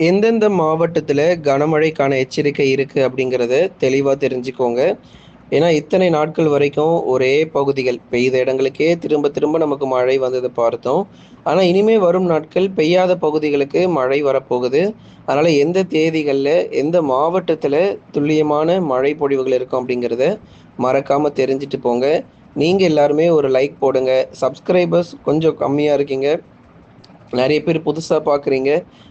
எந்தெந்த மாவட்டத்துல கனமழைக்கான எச்சரிக்கை இருக்கு அப்படிங்கிறத தெளிவா தெரிஞ்சுக்கோங்க. ஏன்னா, இத்தனை நாட்கள் வரைக்கும் ஒரே பகுதிகள் பெய்த இடங்களுக்கே திரும்ப திரும்ப நமக்கு மழை வந்தத பார்த்தோம். ஆனா, இனிமே வரும் நாட்கள் பெய்யாத பகுதிகளுக்கு மழை வரப்போகுது. அதனால எந்த தேதிகள்ல, எந்த மாவட்டத்துல துல்லியமான மழை பொழிவுகள் இருக்கும் அப்படிங்கிறத மறக்காம தெரிஞ்சுட்டு போங்க. நீங்க எல்லாருமே ஒரு லைக் போடுங்க. சப்ஸ்கிரைபர்ஸ் கொஞ்சம் கம்மியா இருக்கீங்க. நெறைய பேர் புதுசா பார்க்குறீங்க.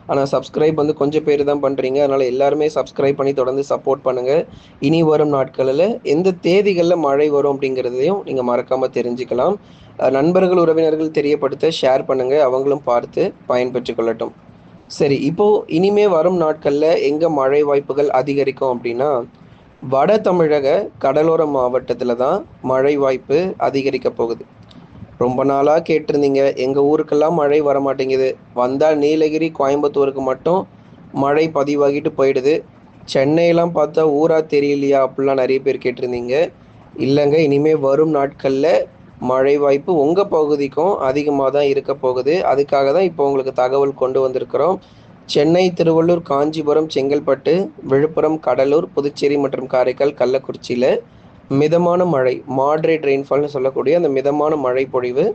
ஆனா சப்ஸ்கிரைப் வந்து கொஞ்சம் பேரு தான் பண்றீங்க. அதனால எல்லாருமே சப்ஸ்கிரைப் பண்ணி தொடர்ந்து சப்போர்ட் பண்ணுங்க. இனி வரும் நாட்களில எந்த தேதிகள்ல மழை வரும் அப்படிங்கிறதையும் நீங்க மறக்காம தெரிஞ்சுக்கலாம். நண்பர்கள், உறவினர்கள் தெரியப்படுத்த ஷேர் பண்ணுங்க. அவங்களும் பார்த்து பயன்பெற்றுக் கொள்ளட்டும். சரி, இப்போ இனிமே வரும் நாட்கள்ல எங்க மழை வாய்ப்புகள் அதிகரிக்கும் அப்படின்னா, வட தமிழக கடலோர மாவட்டத்தில தான் மழை வாய்ப்பு அதிகரிக்கப் போகுது. ரொம்ப நாளா கேட்டிருந்தீங்க. எங்க ஊருக்கெல்லாம் மழை வரமாட்டேங்குது. வந்தா நீலகிரி, கோயம்புத்தூருக்கு மட்டும் மழை பதிவாகிட்டு போயிடுது. சென்னையெல்லாம் பார்த்தா ஊரா தெரியலையா? அப்படிலாம் நெறைய பேர் கேட்டிருந்தீங்க. இல்லங்க, இனிமே வரும் நாட்கள்ல மழை வாய்ப்பு உங்க பகுதிக்கும் அதிகமா தான் இருக்க போகுது. அதுக்காக தான் இப்போ உங்களுக்கு தகவல் கொண்டு வந்திருக்கிறோம். சென்னை, திருவள்ளூர், காஞ்சிபுரம், செங்கல்பட்டு, விழுப்புரம், கடலூர், புதுச்சேரி மற்றும் காரைக்கால், கள்ளக்குறிச்சியில மிதமான மழை, மாடரேட் ரெயின்ஃபால்னு சொல்லக்கூடிய அந்த மிதமான மழை பொழிவு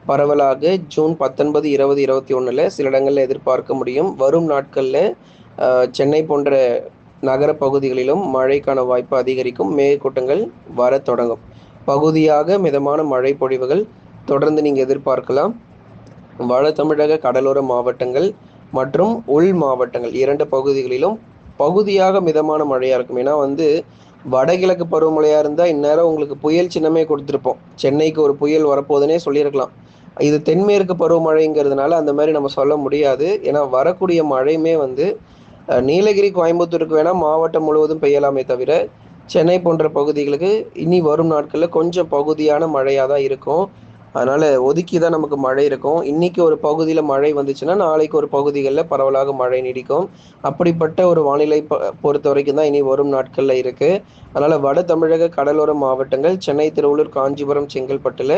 பரவலாக ஜூன் 19, 20, 21ல சில இடங்கள்ல எதிர்பார்க்க முடியும். வரும் நாட்கள்ல சென்னை போன்ற நகர பகுதிகளிலும் மழைக்கான வாய்ப்பு அதிகரிக்கும். மேகக்கூட்டங்கள் வரத் தொடங்கும். பகுதியாக மிதமான மழை பொழிவுகள் தொடர்ந்து நீங்க எதிர்பார்க்கலாம். வட தமிழக கடலோர மாவட்டங்கள் மற்றும் உள் மாவட்டங்கள் 2 பகுதிகளிலும் பகுதியாக மிதமான மழையா இருக்கும். ஏன்னா வந்து வடகிழக்கு பருவமழையா இருந்தா இந்நேரம் உங்களுக்கு புயல் சின்னமே கொடுத்திருப்போம். சென்னைக்கு ஒரு புயல் வரப்போகுதுன்னே சொல்லியிருக்கலாம். இது தென்மேற்கு பருவமழைங்கிறதுனால அந்த மாரி நம்ம சொல்ல முடியாது. ஏன்னா வரக்கூடிய மழையுமே வந்து நீலகிரி, கோயம்புத்தூருக்கு வேணா மாவட்டம் முழுவதும் பெய்யலாமே தவிர, சென்னை போன்ற பகுதிகளுக்கு இனி வரும் நாட்கள்ல கொஞ்சம் பகுதியான மழையா தான் இருக்கும். அதனால ஒதுக்கி தான் நமக்கு மழை இருக்கும். இன்னைக்கு ஒரு பகுதியில மழை வந்துச்சுன்னா, நாளைக்கு ஒரு பகுதிகள்ல பரவலாக மழை நீடிக்கும். அப்படிப்பட்ட ஒரு வானிலை பொறுத்தவரைக்கும் தான் இனி வரும் நாட்கள்ல இருக்கு. அதனால வட தமிழக கடலோர மாவட்டங்கள் சென்னை, திருவள்ளூர், காஞ்சிபுரம், செங்கல்பட்டுல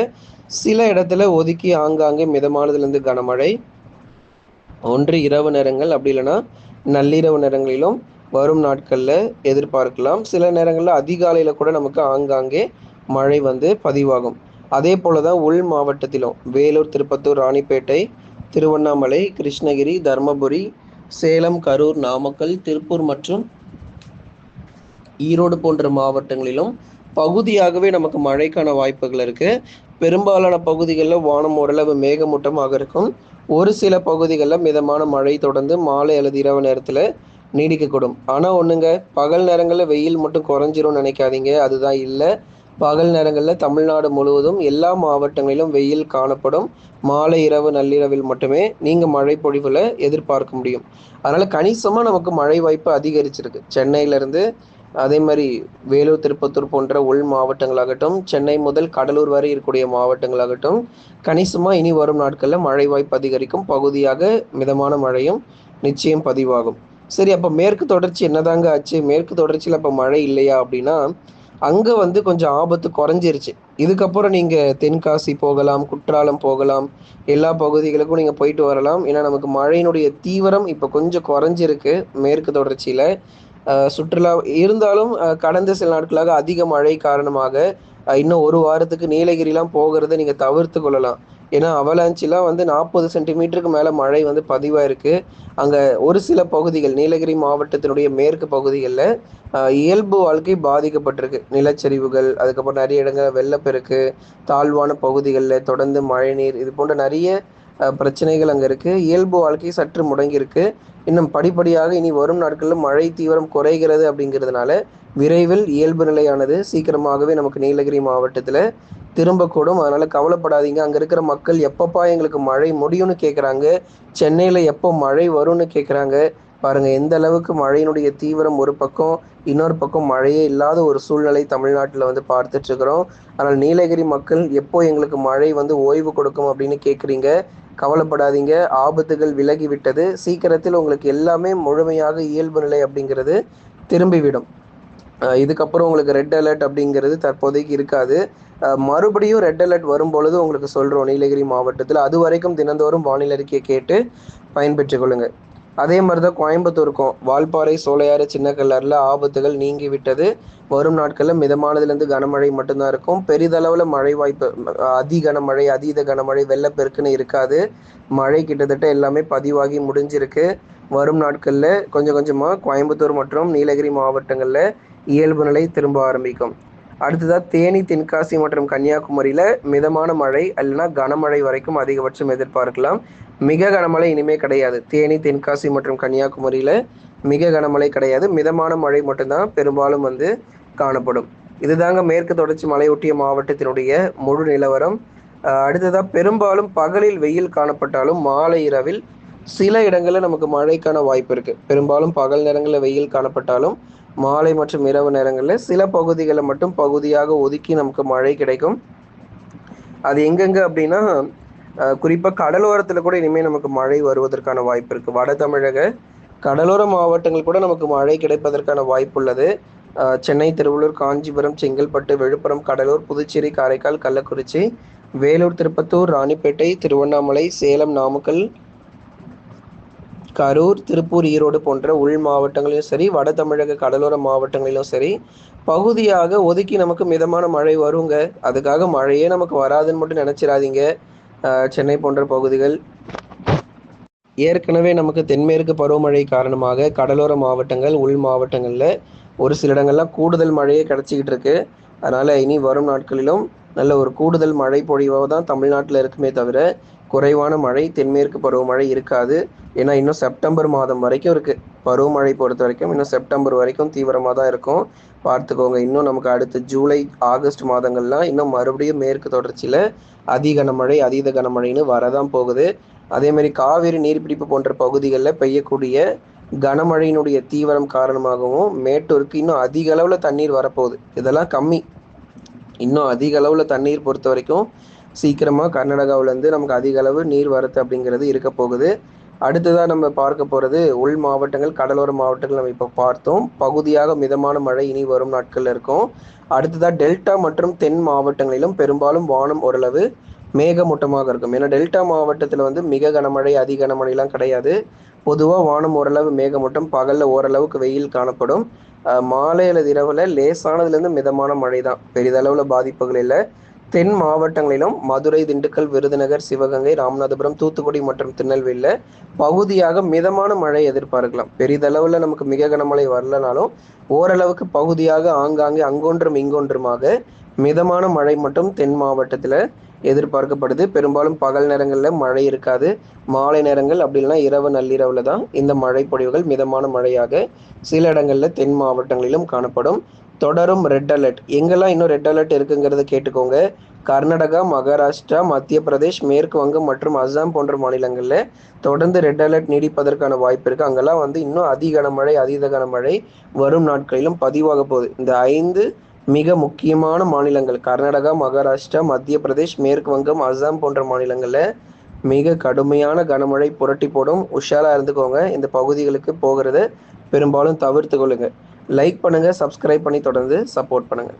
சில இடத்துல ஒதுக்கி ஆங்காங்கே மிதமானதிலிருந்து கனமழை, ஒன்று இரவு நேரங்கள் அப்படி இல்லன்னா நள்ளிரவு நேரங்களிலும் வரும் நாட்கள்ல எதிர்பார்க்கலாம். சில நேரங்கள்ல அதிகாலையில கூட நமக்கு ஆங்காங்கே மழை வந்து பதிவாகும். அதே போல தான் உள் மாவட்டத்திலும் வேலூர், திருப்பத்தூர், ராணிப்பேட்டை, திருவண்ணாமலை, கிருஷ்ணகிரி, தர்மபுரி, சேலம், கரூர், நாமக்கல், திருப்பூர் மற்றும் ஈரோடு போன்ற மாவட்டங்களிலும் பகுதியாகவே நமக்கு மழைக்கான வாய்ப்புகள் இருக்கு. பெரும்பாலான பகுதிகளில் வானம் ஓரளவு மேகமூட்டமாக இருக்கும். ஒரு சில பகுதிகளில் மிதமான மழை தொடர்ந்து மாலை அல்லது இரவு நேரத்தில் நீடிக்கக்கூடும். ஆனால் ஒன்றுங்க, பகல் நேரங்களில் வெயில் மட்டும் குறைஞ்சிரும்னு நினைக்காதீங்க. அதுதான் இல்லை. பகல் நேரங்களில் தமிழ்நாடு முழுவதும் எல்லா மாவட்டங்களிலும் வெயில் காணப்படும். மாலை, இரவு, நள்ளிரவில் மட்டுமே நீங்கள் மழை பொழிவுல எதிர்பார்க்க முடியும். அதனால கணிசமா நமக்கு மழை வாய்ப்பு அதிகரிச்சிருக்கு. சென்னையிலிருந்து அதே மாரி வேலூர், திருப்பத்தூர் போன்ற உள் மாவட்டங்களாகட்டும், சென்னை முதல் கடலூர் வரை இருக்கக்கூடிய மாவட்டங்களாகட்டும், கணிசமா இனி வரும் நாட்கள்ல மழை வாய்ப்பு அதிகரிக்கும். பகுதியாக மிதமான மழையும் நிச்சயம் பதிவாகும். சரி, அப்ப மேற்கு தொடர்ச்சி என்னதாங்க ஆச்சு? மேற்கு தொடர்ச்சியில அப்ப மழை இல்லையா? அப்படின்னா, அங்க வந்து கொஞ்சம் ஆபத்து குறைஞ்சிருச்சு. இதுக்கப்புறம் நீங்க தென்காசி போகலாம், குற்றாலம் போகலாம். எல்லா பகுதிகளுக்கும் நீங்க போயிட்டு வரலாம். ஏன்னா, நமக்கு மழையினுடைய தீவிரம் இப்ப கொஞ்சம் குறைஞ்சிருக்கு மேற்கு தொடர்ச்சியில. சுற்றுலா இருந்தாலும் கடந்த சில நாட்களாக அதிக மழை காரணமாக இன்னும் 1 வாரத்துக்கு நீலகிரிலாம் போகிறத நீங்க தவிர்த்து கொள்ளலாம். ஏன்னா அவலாஞ்சிலாம் வந்து 40 சென்டிமீட்டருக்கு மேல மழை வந்து பதிவாயிருக்கு. அங்க ஒரு சில பகுதிகள் நீலகிரி மாவட்டத்தினுடைய மேற்கு பகுதிகள்ல இயல்பு வாழ்க்கை பாதிக்கப்பட்டிருக்கு. நிலச்சரிவுகள், அதுக்கப்புறம் நெறைய இடங்கள்ல வெள்ளப்பெருக்கு, தாழ்வான பகுதிகள்ல தொடர்ந்து மழைநீர் இது போன்ற நெறைய பிரச்சனைகள் அங்க இருக்கு. இயல்பு வாழ்க்கை சற்று முடங்கியிருக்கு. இன்னும் படிப்படியாக இனி வரும் நாட்கள்ல மழை தீவிரம் குறைகிறது அப்படிங்கிறதுனால, விரைவில் இயல்பு நிலையானது சீக்கிரமாகவே நமக்கு நீலகிரி மாவட்டத்தில திரும்பக்கூடும். அதனால கவலைப்படாதீங்க. அங்க இருக்கிற மக்கள் எப்பப்பா எங்களுக்கு மழை முடியும்னு கேட்குறாங்க. சென்னையில எப்போ மழை வரும்னு கேட்குறாங்க. பாருங்க எந்த அளவுக்கு மழையினுடைய தீவிரம் ஒரு பக்கம், இன்னொரு பக்கம் மழையே இல்லாத ஒரு சூழ்நிலை தமிழ்நாட்டுல வந்து பார்த்துட்டு இருக்கிறோம். ஆனால் நீலகிரி மக்கள் எப்போ எங்களுக்கு மழை வந்து ஓய்வு கொடுக்கும் அப்படின்னு கேட்குறீங்க. கவலைப்படாதீங்க. ஆபத்துகள் விலகிவிட்டது. சீக்கிரத்தில் உங்களுக்கு எல்லாமே முழுமையாக இயல்பு நிலை அப்படிங்கிறது திரும்பிவிடும். இதுக்கப்புறம் உங்களுக்கு ரெட் அலர்ட் அப்படிங்கிறது தற்போதைக்கு இருக்காது. மறுபடியும் ரெட் அலர்ட் வரும்பொழுது உங்களுக்கு சொல்றோம் நீலகிரி மாவட்டத்தில. அதுவரைக்கும் தினந்தோறும் வானிலை அறிக்கையை கேட்டு பயன்பெற்றுக் கொள்ளுங்க. அதே மாதிரி தான் கோயம்புத்தூருக்கும் வால்பாறை, சோலையாறு, சின்னக்கல்லாறுல ஆபத்துகள் நீங்கி விட்டது. வரும் நாட்களில் மிதமானதுலேருந்து கனமழை மட்டும்தான் இருக்கும். பெரிதளவில் மழை வாய்ப்பு, அதி கனமழை, அதீத கனமழை, வெள்ளப்பெருக்குன்னு இருக்காது. மழை கிட்டத்தட்ட எல்லாமே பதிவாகி முடிஞ்சிருக்கு. வரும் நாட்களில் கொஞ்சம் கொஞ்சமாக கோயம்புத்தூர் மற்றும் நீலகிரி மாவட்டங்களில் இயல்பு நிலை திரும்ப ஆரம்பிக்கும். அடுத்ததாக தேனி, தென்காசி மற்றும் கன்னியாகுமரியில் மிதமான மழை அல்லனா கனமழை வரைக்கும் அதிகபட்சம் எதிர்பார்க்கலாம். மிக கனமழை இனிமே கிடையாது. தேனி, தென்காசி மற்றும் கன்னியாகுமரியில் மிக கனமழை கிடையாது. மிதமான மழை மட்டும்தான் பெரும்பாலும் காணப்படும். இதுதாங்க மேற்கு தொடர்ச்சி மலையொட்டிய மாவட்டத்தினுடைய முழு நிலவரம். அடுத்ததாக பெரும்பாலும் பகலில் வெயில் காணப்பட்டாலும் மாலை இரவில் சில இடங்களில் நமக்கு மழைக்கான வாய்ப்பு இருக்குது. பெரும்பாலும் பகல் நேரங்களில் வெயில் காணப்பட்டாலும் மாலை மற்றும் இரவு நேரங்களில் சில பகுதிகளை மட்டும் பகுதியாக ஒதுக்கி நமக்கு மழை கிடைக்கும். அது எங்கெங்க அப்படின்னா குறிப்பாக கடலோரத்தில் கூட இனிமேல் நமக்கு மழை வருவதற்கான வாய்ப்பு இருக்குது. வட தமிழக கடலோர மாவட்டங்கள் கூட நமக்கு மழை கிடைப்பதற்கான வாய்ப்பு உள்ளது. சென்னை, திருவள்ளூர், காஞ்சிபுரம், செங்கல்பட்டு, விழுப்புரம், கடலூர், புதுச்சேரி, காரைக்கால், கள்ளக்குறிச்சி, வேலூர், திருப்பத்தூர், ராணிப்பேட்டை, திருவண்ணாமலை, சேலம், நாமக்கல், கரூர், திருப்பூர், ஈரோடு போன்ற உள் மாவட்டங்களிலும் சரி, வட தமிழக கடலோர மாவட்டங்களிலும் சரி பகுதியாக ஒதுக்கி நமக்கு மிதமான மழை வருங்க. அதுக்காக மழையே நமக்கு வராதுன்னு மட்டும் நினச்சிடாதீங்க. சென்னை போன்ற பகுதிகள் ஏற்கனவே நமக்கு தென்மேற்கு பருவமழை காரணமாக கடலோர மாவட்டங்கள், உள் மாவட்டங்களில் ஒரு சில இடங்கள்லாம் கூடுதல் மழையே கிடச்சிக்கிட்டு இருக்கு. அதனால் இனி வரும் நாட்களிலும் நல்ல ஒரு கூடுதல் மழை பொழிவாக தான் தமிழ்நாட்டில் இருக்குமே தவிர குறைவான மழை தென்மேற்கு பருவமழை இருக்காது. ஏன்னா இன்னும் செப்டம்பர் மாதம் வரைக்கும் இருக்குது. பருவமழை பொறுத்த வரைக்கும் இன்னும் செப்டம்பர் வரைக்கும் தீவிரமாக தான் இருக்கும். பார்த்துக்கோங்க. இன்னும் நமக்கு அடுத்த ஜூலை, ஆகஸ்ட் மாதங்கள்லாம் இன்னும் மறுபடியும் மேற்கு தொடர்ச்சியில் அதி கனமழை, அதீத கனமழைன்னு வரதான் போகுது. அதேமாதிரி காவிரி நீர்பிடிப்பு போன்ற பகுதிகளில் பெய்யக்கூடிய கனமழையினுடைய தீவிரம் காரணமாகவும் மேட்டூருக்கு இன்னும் அதிக அளவில் தண்ணீர் வரப்போகுது. இதெல்லாம் கம்மி. இன்னும் அதிக அளவில் தண்ணீர் பொறுத்த வரைக்கும் சீக்கிரமாக கர்நாடகாவிலேருந்து நமக்கு அதிக அளவு நீர் வரத்து அப்படிங்கிறது இருக்க போகுது. அடுத்ததாக நம்ம பார்க்க போகிறது உள் மாவட்டங்கள், கடலோர மாவட்டங்கள் நம்ம இப்போ பார்த்தோம். பகுதியாக மிதமான மழை இனி வரும் நாட்களில் இருக்கும். அடுத்ததாக டெல்டா மற்றும் தென் மாவட்டங்களிலும் பெரும்பாலும் வானம் ஓரளவு மேகமூட்டமாக இருக்கும். ஏன்னா டெல்டா மாவட்டத்தில் மிக கனமழை, அதி கனமழைலாம் கிடையாது. பொதுவாக வானம் ஓரளவு மேகமூட்டம், பகலில் ஓரளவுக்கு வெயில் காணப்படும். மாலை அல்லது இரவில் லேசானதுலேருந்து மிதமான மழை தான், பெரிதளவில் பாதிப்புகள் இல்லை. தென் மாவட்டங்களிலும் மதுரை, திண்டுக்கல், விருதுநகர், சிவகங்கை, ராமநாதபுரம், தூத்துக்குடி மற்றும் திருநெல்வேலியில் பகுதியாக மிதமான மழை எதிர்பார்க்கலாம். பெரிதளவில் நமக்கு மிக கனமழை வரலனாலும் ஓரளவுக்கு பகுதியாக ஆங்காங்கே அங்கொன்றும் இங்கொன்றுமாக மிதமான மழை மட்டும் தென் மாவட்டத்தில் எதிர்பார்க்கப்படுது. பெரும்பாலும் பகல் நேரங்களில் மழை இருக்காது. மாலை நேரங்கள் அப்படி இல்லைன்னா இரவு நள்ளிரவில் தான் இந்த மழை பொழிவுகள் மிதமான மழையாக சில இடங்களில் தென் மாவட்டங்களிலும் காணப்படும். தொடரும் ரெட் அலர்ட். எங்கெல்லாம் இன்னும் ரெட் அலர்ட் இருக்குங்கிறத கேட்டுக்கோங்க. கர்நாடகா, மகாராஷ்டிரா, மத்திய பிரதேஷ், மேற்கு வங்கம் மற்றும் அஸ்ஸாம் போன்ற மாநிலங்களில் தொடர்ந்து ரெட் அலர்ட் நீடிப்பதற்கான வாய்ப்பு இருக்குது. அங்கெல்லாம் இன்னும் அதி கனமழை, அதீத கனமழை வரும் நாட்களிலும் பதிவாக போகுது. இந்த 5 மிக முக்கியமான மாநிலங்கள் கர்நாடகா, மகாராஷ்டிரா, மத்திய பிரதேஷ், மேற்கு வங்கம், அஸ்ஸாம் போன்ற மாநிலங்களில் மிக கடுமையான கனமழை புரட்டி போடும். உஷாராக இருந்துக்கோங்க. இந்த பகுதிகளுக்கு போகிறத பெரும்பாலும் தவிர்த்து கொள்ளுங்க. லைக் பண்ணுங்கள், சப்ஸ்கிரைப் பண்ணி தொடர்ந்து சப்போர்ட் பண்ணுங்கள்.